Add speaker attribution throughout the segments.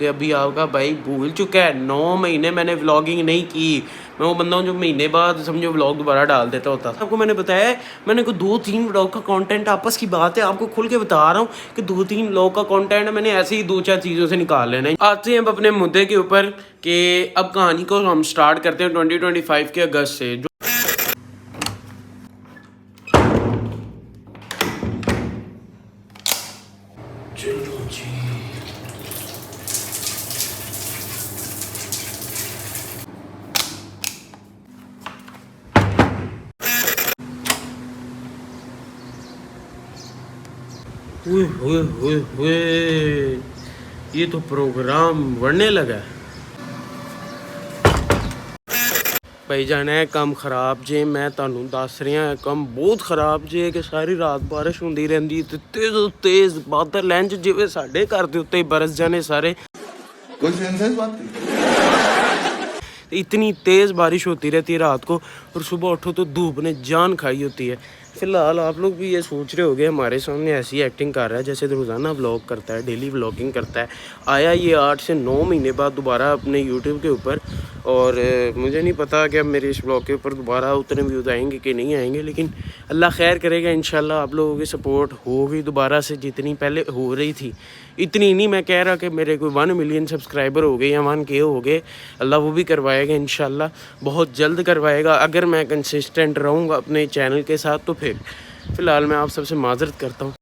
Speaker 1: कि अभी आपका भाई भूल चुका है। 9 महीने मैंने व्लॉगिंग नहीं की। मैं वो बंदा हूँ जो महीने बाद समझो व्लॉग दोबारा डाल देता होता था। आपको मैंने बताया है, मैंने कोई 2-3 व्लॉग का कंटेंट आपस की बात है, आपको खुल के बता रहा हूँ कि 2-3 व्लॉग का कंटेंट मैंने ऐसे ही 2-4 चीज़ों से निकाल लेना है। आते हैं अब अपने मुद्दे के ऊपर कि अब कहानी को हम स्टार्ट करते हैं 2025 के अगस्त से। चलो जी, हुए ये तो प्रोग्राम बढ़ने लगा है। भाई जाना है कम खराब जे, मैं ਤੁਹਾਨੂੰ ਦੱਸ ਰਿਹਾ ਕੰਮ ਬਹੁਤ ਖਰਾਬ ਜੇ ਕਿ ਸਾਰੀ ਰਾਤ ਬਾਰਿਸ਼ ਹੁੰਦੀ ਰਹਿੰਦੀ ਤੇ ਤੇਜ਼ ਬਾਦਲ ਲੈਂਜ ਜਿਵੇਂ ਸਾਡੇ ਘਰ ਦੇ ਉੱਤੇ ਬਰਸ ਜਾਣੇ ਸਾਰੇ।
Speaker 2: कोई सेंस बात नहीं।
Speaker 1: इतनी तेज़ बारिश होती रहती है रात को और सुबह उठो तो धूप ने जान खाई होती है। फ़िलहाल आप लोग भी ये सोच रहे होंगे हमारे सामने ऐसी एक्टिंग कर रहा है जैसे रोज़ाना व्लॉग करता है, डेली व्लॉगिंग करता है। आया ये 8 से 9 महीने बाद दोबारा अपने यूट्यूब के ऊपर, और मुझे नहीं पता कि अब मेरे इस व्लॉग के ऊपर दोबारा उतने व्यूज़ आएंगे कि नहीं आएंगे, लेकिन अल्लाह खैर करेगा इंशाल्लाह। आप लोगों की सपोर्ट होगी दोबारा से, जितनी पहले हो रही थी इतनी नहीं। मैं कह रहा कि मेरे कोई 1 मिलियन सब्सक्राइबर हो गए या 1K हो गए, अल्लाह वो भी करवाएगा इंशाल्लाह, बहुत जल्द करवाएगा अगर मैं कंसिस्टेंट रहूँगा अपने चैनल के साथ। तो फिर फ़िलहाल मैं आप सबसे माजरत करता हूँ।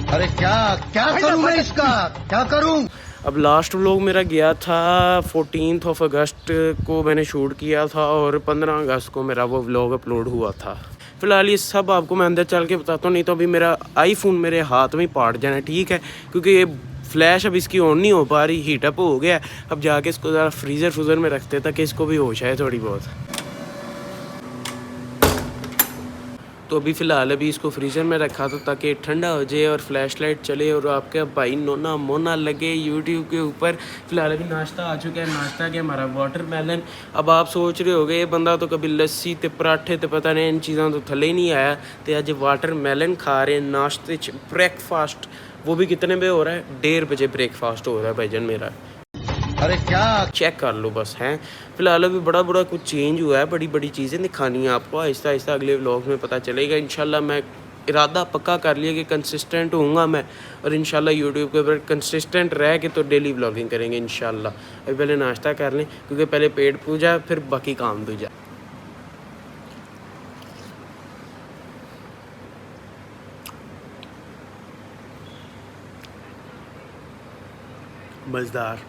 Speaker 3: अरे क्या क्या करूं मैं इसका, क्या करूं?
Speaker 1: अब लास्ट व्लॉग मेरा गया था 14 अगस्त को मैंने शूट किया था और 15 अगस्त को मेरा वो व्लॉग अपलोड हुआ था। फ़िलहाल ये सब आपको मैं अंदर चल के बताता हूँ, नहीं तो अभी मेरा आईफोन मेरे हाथ में पाट जाना है, ठीक है, क्योंकि ये फ्लैश अब इसकी ऑन नहीं हो पा रही, हीटअप हो गया। अब जाके इसको ज़रा फ्रीज़र में रखते ताकि इसको भी होश आए थोड़ी बहुत। तो अभी फ़िलहाल इसको फ्रीज़र में रखा था ताकि ठंडा हो जाए और फ्लैश लाइट चले और आपके भाई नोना मोना लगे यूट्यूब के ऊपर। फ़िलहाल अभी नाश्ता आ चुका है, नाश्ता के हमारा वाटरमेलन। अब आप सोच रहे होगे ये बंदा तो कभी लस्सी ते पराठे ते पता नहीं इन चीज़ों तो थले नहीं आया, तो अज वाटरमेलन खा रहे हैं नाश्ते ब्रेकफास्ट। वो भी कितने बजे हो रहा है? 1:30 बजे ब्रेकफास्ट हो रहा है भाईजान मेरा।
Speaker 3: अरे क्या
Speaker 1: चेक कर लो बस हैं। फ़िलहाल अभी बड़ा कुछ चेंज हुआ है, बड़ी चीज़ें दिखानी है आपको आहिस्ता आहिस्ता अगले व्लॉग में पता चलेगा इंशाल्लाह। मैं इरादा पक्का कर लिया कि कंसिस्टेंट होऊंगा मैं, और इंशाल्लाह यूट्यूब के ऊपर कंसिस्टेंट रह के तो डेली व्लॉगिंग करेंगे इंशाल्लाह। अभी पहले नाश्ता कर लें क्योंकि पहले पेट पूजा फिर बाकी काम दूजा। मज़ेदार।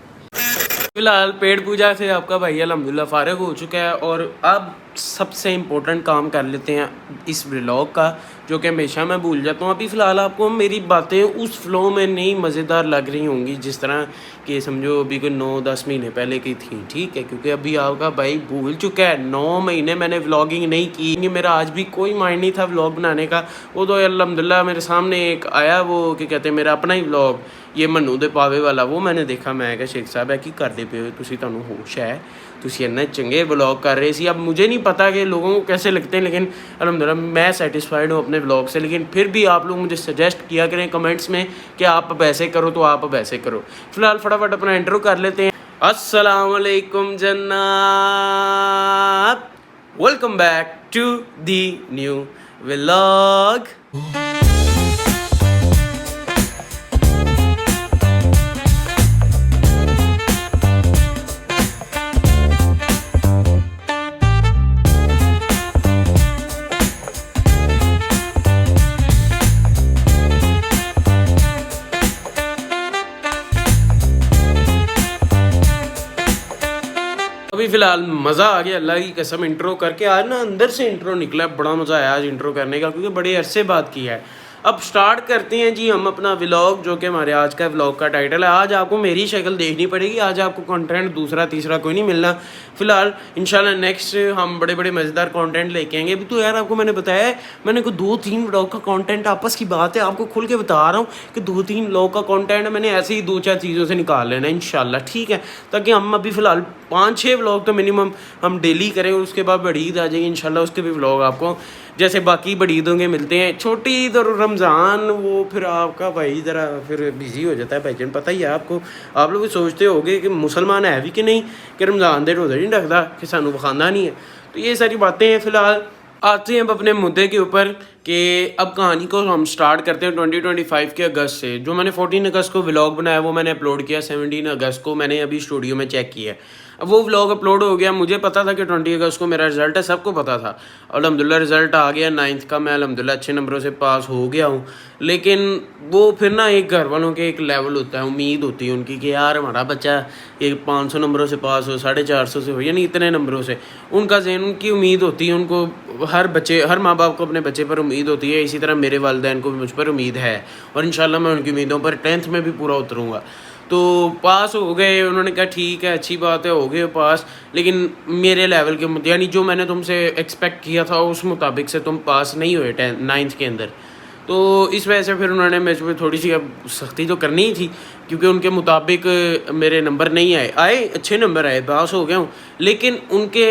Speaker 1: फ़िलहाल पेट पूजा से आपका भाई अल्हम्दुलिल्लाह फ़ारिग हो चुका है और अब सबसे इम्पोर्टेंट काम कर लेते हैं इस व्लॉग का, जो कि हमेशा मैं भूल जाता हूँ। अभी फ़िलहाल आपको मेरी बातें उस फ्लो में नहीं मज़ेदार लग रही होंगी जिस तरह कि समझो अभी कोई 9-10 महीने पहले की थी, ठीक है, क्योंकि अभी आपका भाई भूल चुका है। 9 महीने मैंने व्लॉगिंग नहीं की, मेरा आज भी कोई माइंड नहीं था व्लॉग बनाने का। वो तो अल्हम्दुलिल्लाह मेरे सामने एक आया, वो क्या कहते हैं, मेरा अपना ही व्लॉग, ये मन्नू दे पावे वाला, वो मैंने देखा। मैं क्या शेख साहब है की करते पे हो तुसी, तुहानू होश है, तुसी इन्ने चंगे व्लॉग कर रहे सी। अब मुझे नहीं पता कि लोगों को कैसे लगते हैं, लेकिन अल्हम्दुलिल्लाह मैं सेटिस्फाइड हूँ अपने व्लॉग से। लेकिन फिर भी आप लोग मुझे सजेस्ट किया करें कमेंट्स में कि आप अब ऐसे करो तो आप अब ऐसे करो। फ़िलहाल फटाफट अपना इंट्रो कर लेते हैं। अस्सलाम वालेकुम Jannat, welcome back to the new vlog. अभी फ़िलहाल मज़ा आ गया अल्लाह की कसम इंट्रो करके। आज ना अंदर से इंट्रो निकला, बड़ा मज़ा आया आज इंट्रो करने का, क्योंकि बड़े अरसे बात किया है। अब स्टार्ट करते हैं जी हम अपना व्लॉग, जो कि हमारे आज का व्लॉग का टाइटल है। आज आपको मेरी शक्ल देखनी पड़ेगी, आज आपको कंटेंट दूसरा तीसरा कोई नहीं मिलना। फ़िलहाल इंशाल्लाह नेक्स्ट हम बड़े मज़ेदार कंटेंट लेके आएंगे। अभी तो यार आपको मैंने बताया है, मैंने कोई 2-3 व्लॉग का कंटेंट आपस की बात है, आपको खुल के बता रहा हूँ कि 2-3 व्लॉग का कंटेंट मैंने ऐसे ही 2-4 चीज़ों से निकाल लेना है इंशाल्लाह, ठीक है, ताकि हम अभी फ़िलहाल 5-6 व्लॉग तो मिनिमम हम डेली करें, उसके बाद बड़ी ईद आ जाएगी इंशाल्लाह, उसके भी व्लॉग आपको जैसे बाकी बड़ी ईदों के मिलते हैं। छोटी ईद और रमज़ान वो फिर आपका भाई ज़रा फिर बिज़ी हो जाता है भाईजान, पता ही है आपको। आप लोग सोचते होगे कि मुसलमान है भी कि नहीं, कि रमज़ान दे रोज़ा नहीं रखता, कि सानू खाना नहीं है। तो ये सारी बातें हैं। फ़िलहाल आते हैं अब अपने मुद्दे के ऊपर कि अब कहानी को हम स्टार्ट करते हैं 2025 के अगस्त से। जो मैंने 14 अगस्त को व्लॉग बनाया वो मैंने अपलोड किया, 17 अगस्त को मैंने अभी स्टूडियो में चेक किया। अब वो व्लॉग अपलोड हो गया, मुझे पता था कि 20 अगस्त को मेरा रिज़ल्ट है, सबको पता था। अल्हम्दुलिल्लाह रिज़ल्ट आ गया 9th का, मैं अल्हम्दुलिल्लाह अच्छे नंबरों से पास हो गया हूँ। लेकिन वो फिर ना एक घर वालों के एक लेवल होता है, उम्मीद होती है उनकी कि यार हमारा बच्चा ये 500 नंबरों से पास हो, 450 से हो, यानी इतने नंबरों से। उनका ज़हन, उनकी उम्मीद होती है, उनको हर माँ बाप को अपने बच्चे पर उम्मीद होती है। इसी तरह मेरे वालिदैन को भी मुझ पर उम्मीद है और इंशाल्लाह मैं उनकी उम्मीदों पर 10th में भी पूरा उतरूँगा। तो पास हो गए, उन्होंने कहा ठीक है अच्छी बात है, हो गए पास, लेकिन मेरे लेवल के यानी जो मैंने तुमसे एक्सपेक्ट किया था उस मुताबिक से तुम पास नहीं हुए 9th के अंदर। तो इस वजह से फिर उन्होंने मुझ पर थोड़ी सी अब सख्ती तो करनी ही थी, क्योंकि उनके मुताबिक मेरे नंबर नहीं आए अच्छे नंबर आए, पास हो गया हूँ, लेकिन उनके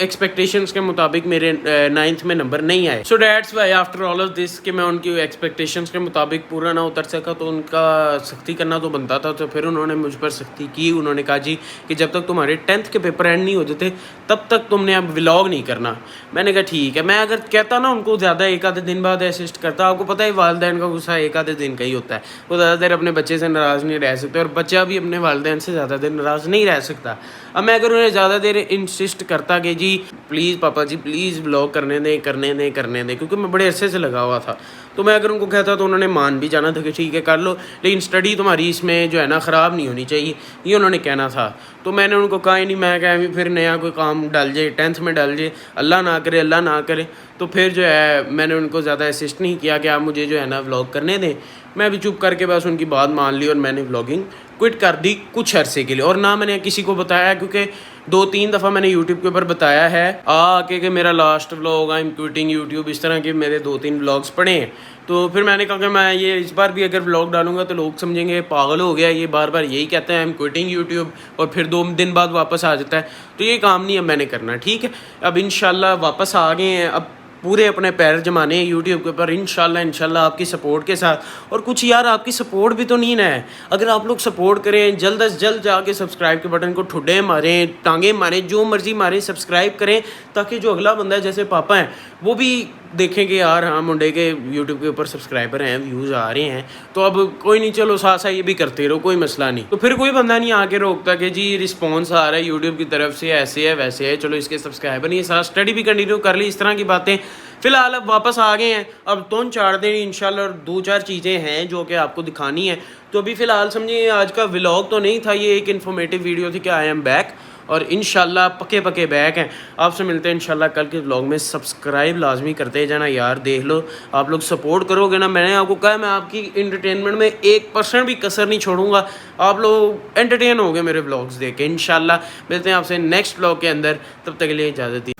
Speaker 1: एक्सपेक्टेशंस के मुताबिक मेरे 9th में नंबर नहीं आए। सो that's why after all of this कि मैं उनकी एक्सपेक्टेशंस के मुताबिक पूरा ना उतर सका, तो उनका सख्ती करना तो बनता था। तो फिर उन्होंने मुझ पर सख्ती की, उन्होंने कहा जी कि जब तक तुम्हारे 10th के पेपर एंड नहीं हो जाते तब तक तुमने अब व्लॉग नहीं करना। मैंने कहा ठीक है। मैं अगर कहता ना उनको ज़्यादा एक आधे दिन बाद असिस्ट करता, आपको पता है वालिदैन का गुस्सा एक आधे दिन का ही होता है, वो ज़्यादा देर अपने बच्चे से नाराज़ नहीं रह सकते और बच्चा भी अपने वालिदैन से ज़्यादा देर नाराज़ नहीं रह सकता। अब मैं अगर उन्हें ज़्यादा देर इंसिस्ट करता कि जी प्लीज़ पापा जी प्लीज़ व्लॉग करने दें, क्योंकि मैं बड़े अरसे से लगा हुआ था, तो मैं अगर उनको कहता तो उन्होंने मान भी जाना था कि ठीक है कर लो, लेकिन स्टडी तुम्हारी इसमें जो है ना ख़राब नहीं होनी चाहिए, ये उन्होंने कहना था। तो मैंने उनको कहा ही नहीं, मैं कहा फिर नया कोई काम डाल जाए 10th में डाल जाए, अल्लाह ना करे। तो फिर जो है मैंने उनको ज़्यादा असिस्ट नहीं किया कि आप मुझे जो है ना व्लॉग करने दें। मैं भी चुप करके बस उनकी बात मान ली और मैंने व्लॉगिंग क्विट कर दी कुछ अरसे के लिए। और ना मैंने किसी को बताया, क्योंकि 2-3 दफ़ा मैंने यूट्यूब के ऊपर बताया है आके कि मेरा last vlog I am quitting YouTube, इस तरह के मेरे 2-3 व्लॉग्स पड़े हैं। तो फिर मैंने कहा कि मैं ये इस बार भी अगर व्लॉग डालूंगा तो लोग समझेंगे पागल हो गया, ये बार बार यही कहते हैं आई एम क्विटिंग यूट्यूब और फिर 2 दिन बाद वापस आ जाता है। तो ये काम नहीं अब मैंने करना, ठीक है। अब इंशाल्लाह वापस आ गए हैं, अब पूरे अपने पैर जमाने हैं यूट्यूब के ऊपर इंशाल्लाह आपकी सपोर्ट के साथ। और कुछ यार आपकी सपोर्ट भी तो नहीं है, अगर आप लोग सपोर्ट करें जल्द अज जल्द जाके सब्सक्राइब के बटन को ठुड्डे मारें, टांगे मारें, जो मर्जी मारें, सब्सक्राइब करें, ताकि जो अगला बंदा है जैसे पापा हैं वो भी देखें कि यार हाँ मुंडे के यूट्यूब के ऊपर सब्सक्राइबर हैं, व्यूज़ आ रहे हैं, तो अब कोई नहीं चलो साथ साथ ये भी करते रहो, कोई मसला नहीं। तो फिर कोई बंदा नहीं आके रोकता कि जी रिस्पॉन्स आ रहा है यूट्यूब की तरफ से, ऐसे है वैसे है, चलो इसके सब्सक्राइबर नहीं है, साथ स्टडी भी कंटिन्यू कर ली, इस तरह की बातें। फिलहाल अब वापस आ गए हैं, अब 3-4 दिन इंशाल्लाह और 2-4 चीज़ें हैं जो कि आपको दिखानी है। तो अभी फ़िलहाल समझिए आज का व्लॉग तो नहीं था, ये एक इन्फॉर्मेटिव वीडियो थी कि आई एम बैक, और इंशाल्लाह पक्के बैक हैं। आपसे मिलते हैं इंशाल्लाह कल के व्लॉग में। सब्सक्राइब लाजमी करते जाना यार, देख लो आप लोग सपोर्ट करोगे ना, मैंने आपको कहा मैं आपकी इंटरटेनमेंट में 1% भी कसर नहीं छोड़ूंगा, आप लोग एंटरटेन होगे मेरे व्लॉग्स देख के। इंशाल्लाह मिलते हैं आपसे नेक्स्ट व्लॉग के अंदर, तब तक के लिए इजाज़त।